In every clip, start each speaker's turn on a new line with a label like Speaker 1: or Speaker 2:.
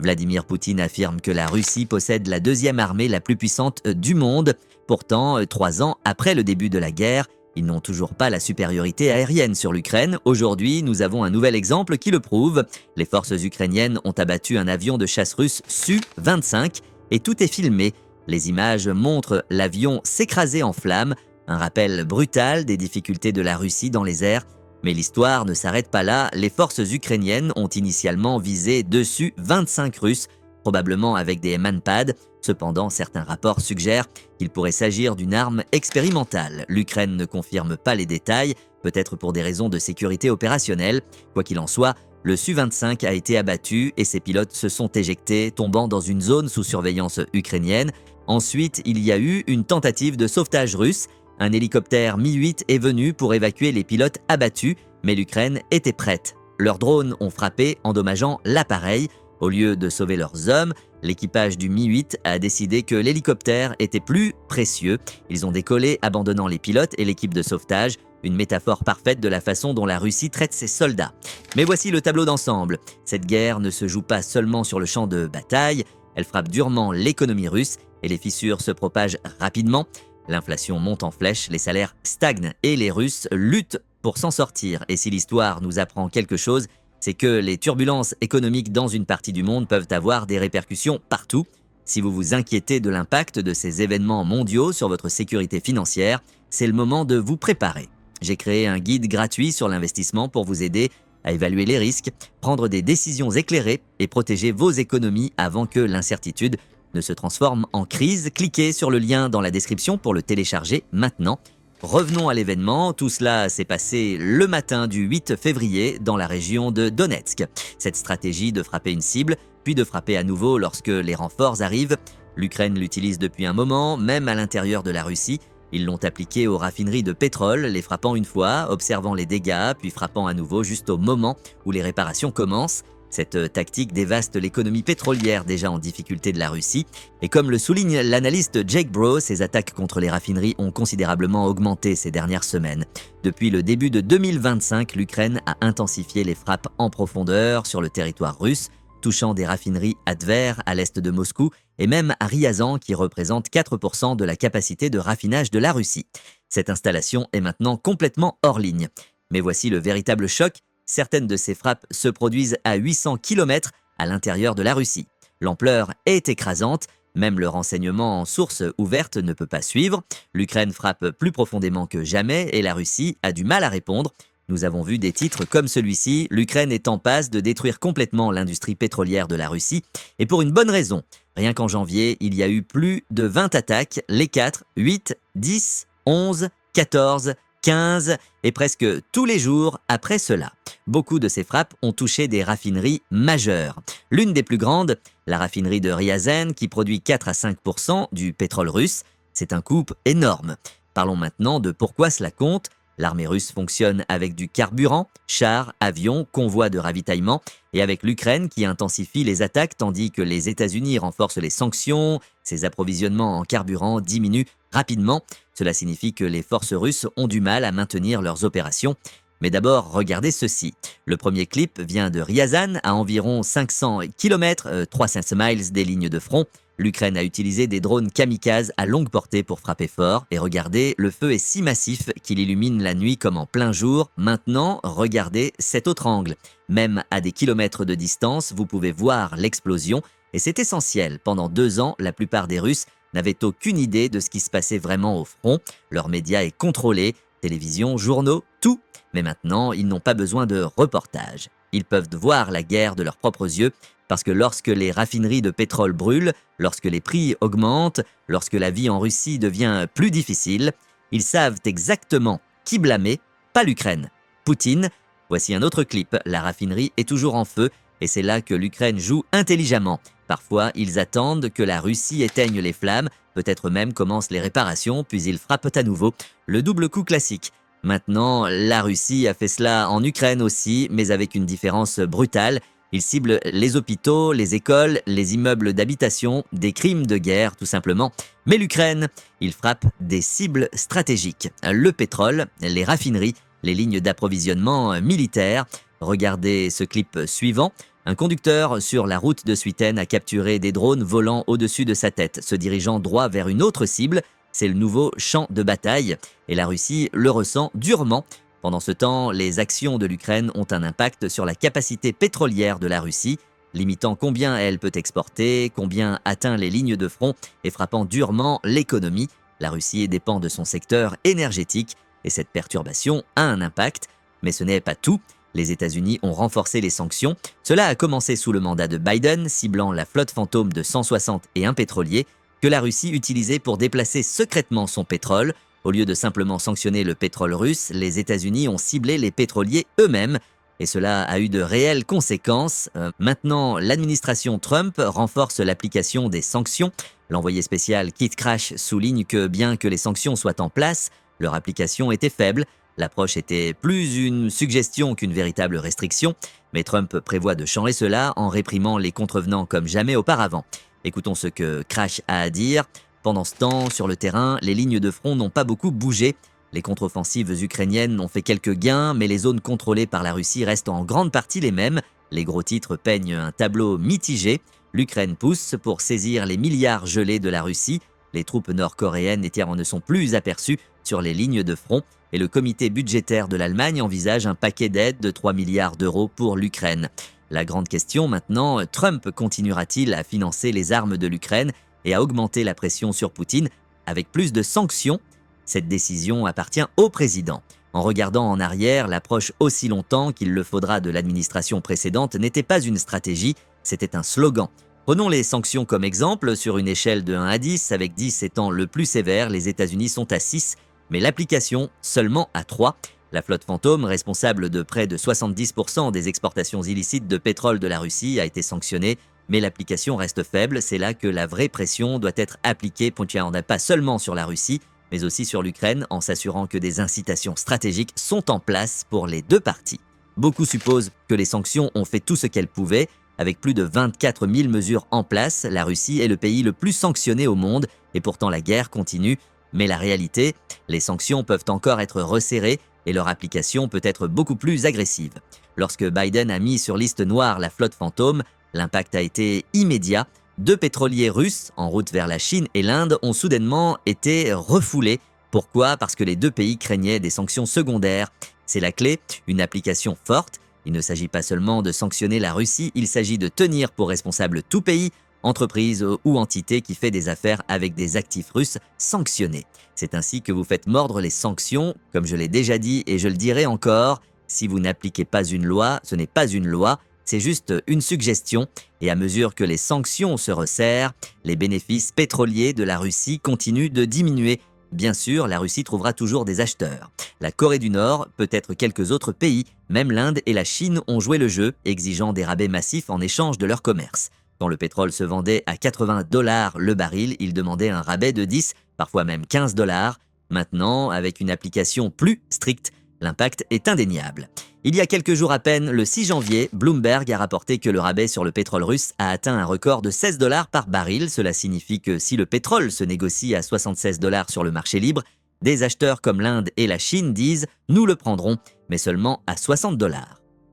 Speaker 1: Vladimir Poutine affirme que la Russie possède la deuxième armée la plus puissante du monde. Pourtant, 3 ans après le début de la guerre, ils n'ont toujours pas la supériorité aérienne sur l'Ukraine. Aujourd'hui, nous avons un nouvel exemple qui le prouve. Les forces ukrainiennes ont abattu un avion de chasse russe Su-25 et tout est filmé. Les images montrent l'avion s'écraser en flammes, un rappel brutal des difficultés de la Russie dans les airs. Mais l'histoire ne s'arrête pas là. Les forces ukrainiennes ont initialement visé dessus 25 Russes, probablement avec des manpads. Cependant, certains rapports suggèrent qu'il pourrait s'agir d'une arme expérimentale. L'Ukraine ne confirme pas les détails, peut-être pour des raisons de sécurité opérationnelle. Quoi qu'il en soit, le Su-25 a été abattu et ses pilotes se sont éjectés, tombant dans une zone sous surveillance ukrainienne. Ensuite, il y a eu une tentative de sauvetage russe. Un hélicoptère Mi-8 est venu pour évacuer les pilotes abattus, mais l'Ukraine était prête. Leurs drones ont frappé, endommageant l'appareil. Au lieu de sauver leurs hommes, l'équipage du Mi-8 a décidé que l'hélicoptère était plus précieux. Ils ont décollé, abandonnant les pilotes et l'équipe de sauvetage, une métaphore parfaite de la façon dont la Russie traite ses soldats. Mais voici le tableau d'ensemble. Cette guerre ne se joue pas seulement sur le champ de bataille, elle frappe durement l'économie russe et les fissures se propagent rapidement. L'inflation monte en flèche, les salaires stagnent et les Russes luttent pour s'en sortir. Et si l'histoire nous apprend quelque chose, c'est que les turbulences économiques dans une partie du monde peuvent avoir des répercussions partout. Si vous vous inquiétez de l'impact de ces événements mondiaux sur votre sécurité financière, c'est le moment de vous préparer. J'ai créé un guide gratuit sur l'investissement pour vous aider à évaluer les risques, prendre des décisions éclairées et protéger vos économies avant que l'incertitude ne se transforme en crise. Cliquez sur le lien dans la description pour le télécharger maintenant. Revenons à l'événement. Tout cela s'est passé le matin du 8 février dans la région de Donetsk. Cette stratégie de frapper une cible, puis de frapper à nouveau lorsque les renforts arrivent, l'Ukraine l'utilise depuis un moment, même à l'intérieur de la Russie. Ils l'ont appliquée aux raffineries de pétrole, les frappant une fois, observant les dégâts, puis frappant à nouveau juste au moment où les réparations commencent. Cette tactique dévaste l'économie pétrolière déjà en difficulté de la Russie. Et comme le souligne l'analyste Jake Bro, ces attaques contre les raffineries ont considérablement augmenté ces dernières semaines. Depuis le début de 2025, l'Ukraine a intensifié les frappes en profondeur sur le territoire russe, touchant des raffineries à Tver, à l'est de Moscou, et même à Ryazan, qui représente 4% de la capacité de raffinage de la Russie. Cette installation est maintenant complètement hors ligne. Mais voici le véritable choc. Certaines de ces frappes se produisent à 800 km à l'intérieur de la Russie. L'ampleur est écrasante, même le renseignement en source ouverte ne peut pas suivre. L'Ukraine frappe plus profondément que jamais et la Russie a du mal à répondre. Nous avons vu des titres comme celui-ci, l'Ukraine est en passe de détruire complètement l'industrie pétrolière de la Russie, et pour une bonne raison. Rien qu'en janvier, il y a eu plus de 20 attaques, les 4, 8, 10, 11, 14, 15 et presque tous les jours après cela. Beaucoup de ces frappes ont touché des raffineries majeures. L'une des plus grandes, la raffinerie de Ryazan, qui produit 4 à 5% du pétrole russe. C'est un coup énorme. Parlons maintenant de pourquoi cela compte. L'armée russe fonctionne avec du carburant, chars, avions, convois de ravitaillement, et avec l'Ukraine qui intensifie les attaques tandis que les États-Unis renforcent les sanctions, ses approvisionnements en carburant diminuent rapidement. Cela signifie que les forces russes ont du mal à maintenir leurs opérations. Mais d'abord, regardez ceci. Le premier clip vient de Ryazan, à environ 500 km, 300 miles des lignes de front. L'Ukraine a utilisé des drones kamikazes à longue portée pour frapper fort. Et regardez, le feu est si massif qu'il illumine la nuit comme en plein jour. Maintenant, regardez cet autre angle. Même à des kilomètres de distance, vous pouvez voir l'explosion. Et c'est essentiel. Pendant 2 ans, la plupart des Russes n'avaient aucune idée de ce qui se passait vraiment au front. Leur média est contrôlé, télévision, journaux, tout. Mais maintenant, ils n'ont pas besoin de reportages. Ils peuvent voir la guerre de leurs propres yeux, parce que lorsque les raffineries de pétrole brûlent, lorsque les prix augmentent, lorsque la vie en Russie devient plus difficile, ils savent exactement qui blâmer, pas l'Ukraine. Poutine, voici un autre clip, la raffinerie est toujours en feu, et c'est là que l'Ukraine joue intelligemment. Parfois, ils attendent que la Russie éteigne les flammes, peut-être même commencent les réparations, puis ils frappent à nouveau. Le double coup classique. Maintenant, la Russie a fait cela en Ukraine aussi, mais avec une différence brutale. Ils ciblent les hôpitaux, les écoles, les immeubles d'habitation, des crimes de guerre tout simplement. Mais l'Ukraine, il frappe des cibles stratégiques. Le pétrole, les raffineries, les lignes d'approvisionnement militaires. Regardez ce clip suivant. Un conducteur sur la route de Suiten a capturé des drones volant au-dessus de sa tête, se dirigeant droit vers une autre cible. C'est le nouveau champ de bataille et la Russie le ressent durement. Pendant ce temps, les actions de l'Ukraine ont un impact sur la capacité pétrolière de la Russie, limitant combien elle peut exporter, combien atteint les lignes de front et frappant durement l'économie. La Russie dépend de son secteur énergétique et cette perturbation a un impact. Mais ce n'est pas tout. Les États-Unis ont renforcé les sanctions. Cela a commencé sous le mandat de Biden, ciblant la flotte fantôme de 160 et un pétroliers que la Russie utilisait pour déplacer secrètement son pétrole. Au lieu de simplement sanctionner le pétrole russe, les États-Unis ont ciblé les pétroliers eux-mêmes. Et cela a eu de réelles conséquences. Maintenant, l'administration Trump renforce l'application des sanctions. L'envoyé spécial Keith Krach souligne que bien que les sanctions soient en place, leur application était faible. L'approche était plus une suggestion qu'une véritable restriction, mais Trump prévoit de changer cela en réprimant les contrevenants comme jamais auparavant. Écoutons ce que Krach a à dire. Pendant ce temps, sur le terrain, les lignes de front n'ont pas beaucoup bougé. Les contre-offensives ukrainiennes ont fait quelques gains, mais les zones contrôlées par la Russie restent en grande partie les mêmes. Les gros titres peignent un tableau mitigé. L'Ukraine pousse pour saisir les milliards gelés de la Russie. Les troupes nord-coréennes ne sont plus aperçues sur les lignes de front. Et le comité budgétaire de l'Allemagne envisage un paquet d'aides de 3 milliards d'euros pour l'Ukraine. La grande question maintenant, Trump continuera-t-il à financer les armes de l'Ukraine et à augmenter la pression sur Poutine avec plus de sanctions? Cette décision appartient au président. En regardant en arrière, l'approche aussi longtemps qu'il le faudra de l'administration précédente n'était pas une stratégie, c'était un slogan. Prenons les sanctions comme exemple, sur une échelle de 1 à 10, avec 10 étant le plus sévère, les États-Unis sont à 6, mais l'application seulement à 3. La flotte fantôme, responsable de près de 70% des exportations illicites de pétrole de la Russie, a été sanctionnée, mais l'application reste faible. C'est là que la vraie pression doit être appliquée, pas seulement sur la Russie, mais aussi sur l'Ukraine, en s'assurant que des incitations stratégiques sont en place pour les deux parties. Beaucoup supposent que les sanctions ont fait tout ce qu'elles pouvaient. Avec plus de 24 000 mesures en place, la Russie est le pays le plus sanctionné au monde, et pourtant la guerre continue. Mais la réalité, les sanctions peuvent encore être resserrées et leur application peut être beaucoup plus agressive. Lorsque Biden a mis sur liste noire la flotte fantôme, l'impact a été immédiat. 2 pétroliers russes en route vers la Chine et l'Inde ont soudainement été refoulés. Pourquoi? Parce que les deux pays craignaient des sanctions secondaires. C'est la clé, une application forte. Il ne s'agit pas seulement de sanctionner la Russie, il s'agit de tenir pour responsable tout pays, entreprise ou entité qui fait des affaires avec des actifs russes sanctionnés. C'est ainsi que vous faites mordre les sanctions. Comme je l'ai déjà dit et je le dirai encore, si vous n'appliquez pas une loi, ce n'est pas une loi, c'est juste une suggestion. Et à mesure que les sanctions se resserrent, les bénéfices pétroliers de la Russie continuent de diminuer. Bien sûr, la Russie trouvera toujours des acheteurs. La Corée du Nord, peut-être quelques autres pays, même l'Inde et la Chine ont joué le jeu, exigeant des rabais massifs en échange de leur commerce. Quand le pétrole se vendait à 80 $ le baril, ils demandaient un rabais de 10, parfois même 15 $. Maintenant, avec une application plus stricte, l'impact est indéniable. Il y a quelques jours à peine, le 6 janvier, Bloomberg a rapporté que le rabais sur le pétrole russe a atteint un record de 16 $ par baril. Cela signifie que si le pétrole se négocie à 76 $ sur le marché libre, des acheteurs comme l'Inde et la Chine disent « nous le prendrons », mais seulement à 60 $.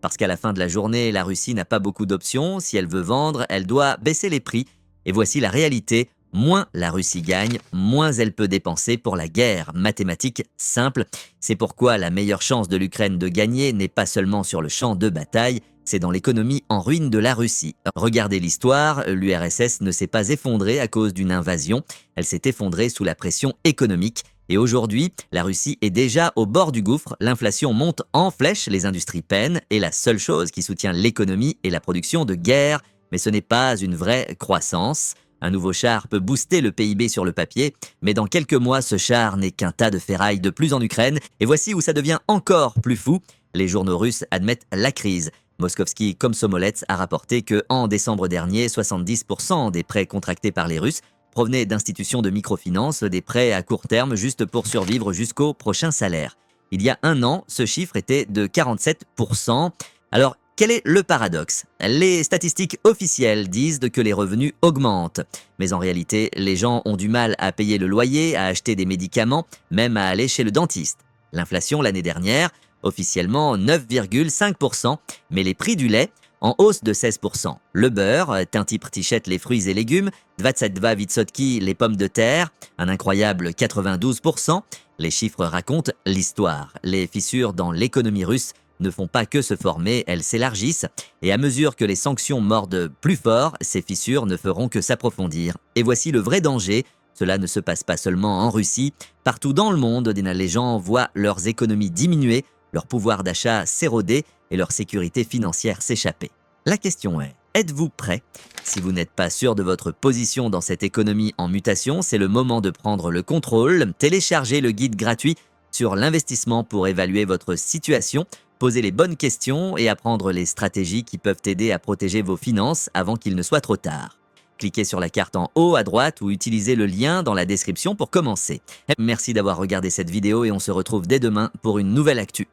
Speaker 1: Parce qu'à la fin de la journée, la Russie n'a pas beaucoup d'options. Si elle veut vendre, elle doit baisser les prix. Et voici la réalité. Moins la Russie gagne, moins elle peut dépenser pour la guerre. Mathématique simple. C'est pourquoi la meilleure chance de l'Ukraine de gagner n'est pas seulement sur le champ de bataille, c'est dans l'économie en ruine de la Russie. Regardez l'histoire, l'URSS ne s'est pas effondrée à cause d'une invasion, elle s'est effondrée sous la pression économique. Et aujourd'hui, la Russie est déjà au bord du gouffre, l'inflation monte en flèche, les industries peinent, et la seule chose qui soutient l'économie est la production de guerre, mais ce n'est pas une vraie croissance. Un nouveau char peut booster le PIB sur le papier, mais dans quelques mois, ce char n'est qu'un tas de ferraille de plus en Ukraine, et voici où ça devient encore plus fou. Les journaux russes admettent la crise. Moskovski Komsomolets a rapporté que, en décembre dernier, 70% des prêts contractés par les Russes provenaient d'institutions de microfinance, des prêts à court terme juste pour survivre jusqu'au prochain salaire. Il y a un an, ce chiffre était de 47%. Alors, quel est le paradoxe? Les statistiques officielles disent que les revenus augmentent. Mais en réalité, les gens ont du mal à payer le loyer, à acheter des médicaments, même à aller chez le dentiste. L'inflation l'année dernière, officiellement 9,5%, mais les prix du lait, en hausse de 16%. Le beurre, Tinti Prtichette les fruits et légumes, 22% les pommes de terre, un incroyable 92%. Les chiffres racontent l'histoire. Les fissures dans l'économie russe ne font pas que se former, elles s'élargissent. Et à mesure que les sanctions mordent plus fort, ces fissures ne feront que s'approfondir. Et voici le vrai danger. Cela ne se passe pas seulement en Russie. Partout dans le monde, les gens voient leurs économies diminuer, leur pouvoir d'achat s'éroder et leur sécurité financière s'échapper. La question est, êtes-vous prêt? Si vous n'êtes pas sûr de votre position dans cette économie en mutation, c'est le moment de prendre le contrôle. Téléchargez le guide gratuit sur l'investissement pour évaluer votre situation, poser les bonnes questions et apprendre les stratégies qui peuvent aider à protéger vos finances avant qu'il ne soit trop tard. Cliquez sur la carte en haut à droite ou utilisez le lien dans la description pour commencer. Merci d'avoir regardé cette vidéo et on se retrouve dès demain pour une nouvelle actu.